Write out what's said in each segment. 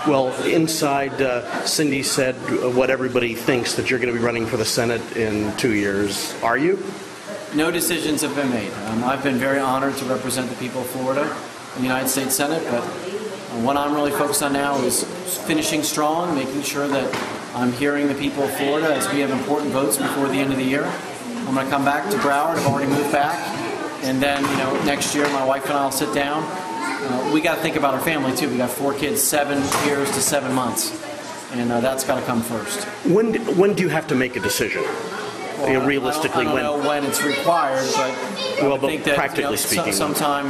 Well, inside, Cindy said what everybody thinks, that you're going to be running for the Senate in 2 years. Are you? No decisions have been made. I've been very honored to represent the people of Florida in the United States Senate, but what I'm really focused on now is finishing strong, making sure that I'm hearing the people of Florida as we have important votes before the end of the year. I'm going to come back to Broward. I've already moved back. And then, next year my wife and I will sit down. We got to think about our family too. We got 4 kids, 7 years to 7 months, and that's got to come first. When do you have to make a decision? Well, realistically, I don't know when it's required, but I think that practically speaking, sometime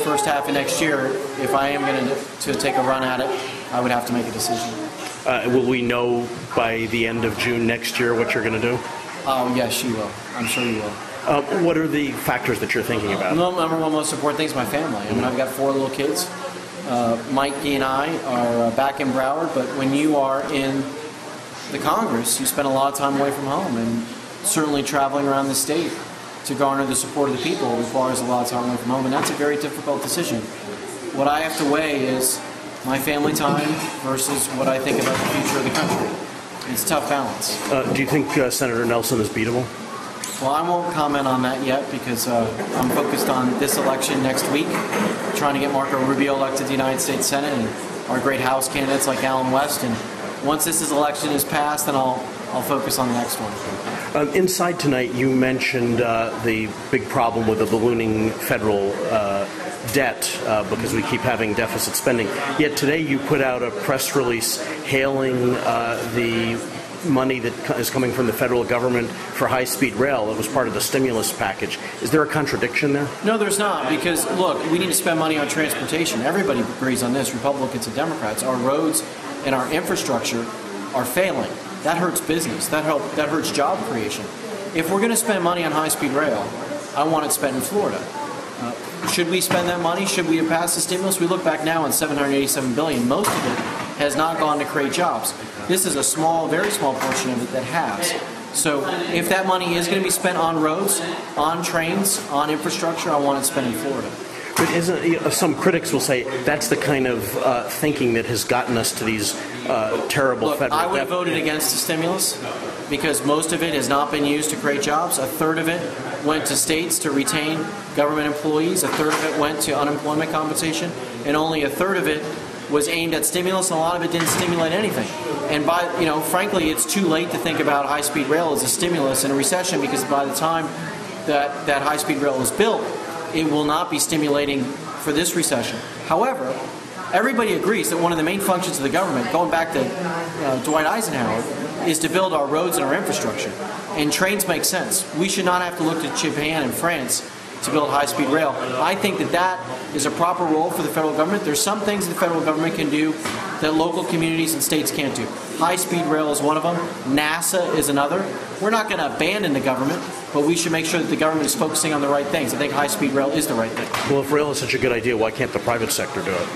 first half of next year, if I am going to take a run at it, I would have to make a decision. Will we know by the end of June next year what you're going to do? Oh yes, you will. I'm sure you will. What are the factors that you're thinking about? The number one most important thing is my family. I mean, I've got 4 little kids. Mikey and I are back in Broward, but when you are in the Congress, you spend a lot of time away from home, and certainly traveling around the state to garner the support of the people requires a lot of time away from home, and that's a very difficult decision. What I have to weigh is my family time versus what I think about the future of the country. It's a tough balance. Do you think Senator Nelson is beatable? Well, I won't comment on that yet because I'm focused on this election next week, trying to get Marco Rubio elected to the United States Senate and our great House candidates like Allen West. And once this election is passed, then I'll focus on the next one. Inside tonight, you mentioned the big problem with the ballooning federal debt because we keep having deficit spending. Yet today you put out a press release hailing the money that is coming from the federal government for high-speed rail that was part of the stimulus package. Is there a contradiction there? No, there's not, because, look, we need to spend money on transportation. Everybody agrees on this, Republicans and Democrats. Our roads and our infrastructure are failing. That hurts business. That hurts job creation. If we're going to spend money on high-speed rail, I want it spent in Florida. Should we spend that money? Should we have passed the stimulus? We look back now on $787 billion. Most of it has not gone to create jobs. This is a small, very small portion of it that has. So if that money is going to be spent on roads, on trains, on infrastructure, I want it spent in Florida. But some critics will say that's the kind of thinking that has gotten us to these terrible federal I would have voted against the stimulus because most of it has not been used to create jobs. A third of it went to states to retain government employees. A third of it went to unemployment compensation. And only a third of it was aimed at stimulus, and a lot of it didn't stimulate anything. And frankly, it's too late to think about high-speed rail as a stimulus in a recession because by the time that high-speed rail is built, it will not be stimulating for this recession. However, everybody agrees that one of the main functions of the government, going back to Dwight Eisenhower, is to build our roads and our infrastructure. And trains make sense. We should not have to look to Japan and France to build high-speed rail. I think that is a proper role for the federal government. There's some things the federal government can do that local communities and states can't do. High-speed rail is one of them. NASA is another. We're not going to abandon the government, but we should make sure that the government is focusing on the right things. I think high-speed rail is the right thing. Well, if rail is such a good idea, why can't the private sector do it?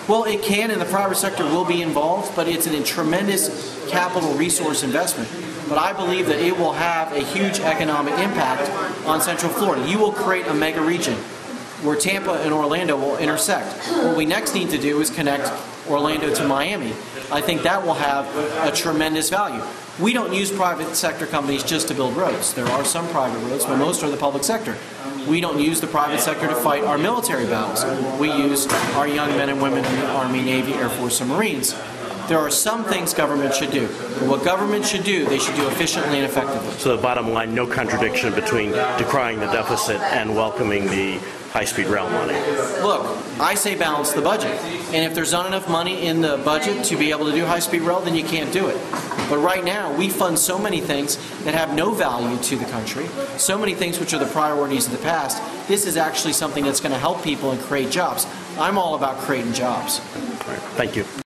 Well, it can, and the private sector will be involved, but it's a tremendous capital resource investment. But I believe that it will have a huge economic impact on Central Florida. You will create a mega region where Tampa and Orlando will intersect. What we next need to do is connect Orlando to Miami. I think that will have a tremendous value. We don't use private sector companies just to build roads. There are some private roads, but most are the public sector. We don't use the private sector to fight our military battles. We use our young men and women in the Army, Navy, Air Force, and Marines. There are some things government should do. But what government should do, they should do efficiently and effectively. So the bottom line, no contradiction between decrying the deficit and welcoming the high-speed rail money. Look, I say balance the budget. And if there's not enough money in the budget to be able to do high-speed rail, then you can't do it. But right now, we fund so many things that have no value to the country, so many things which are the priorities of the past. This is actually something that's going to help people and create jobs. I'm all about creating jobs. All right. Thank you.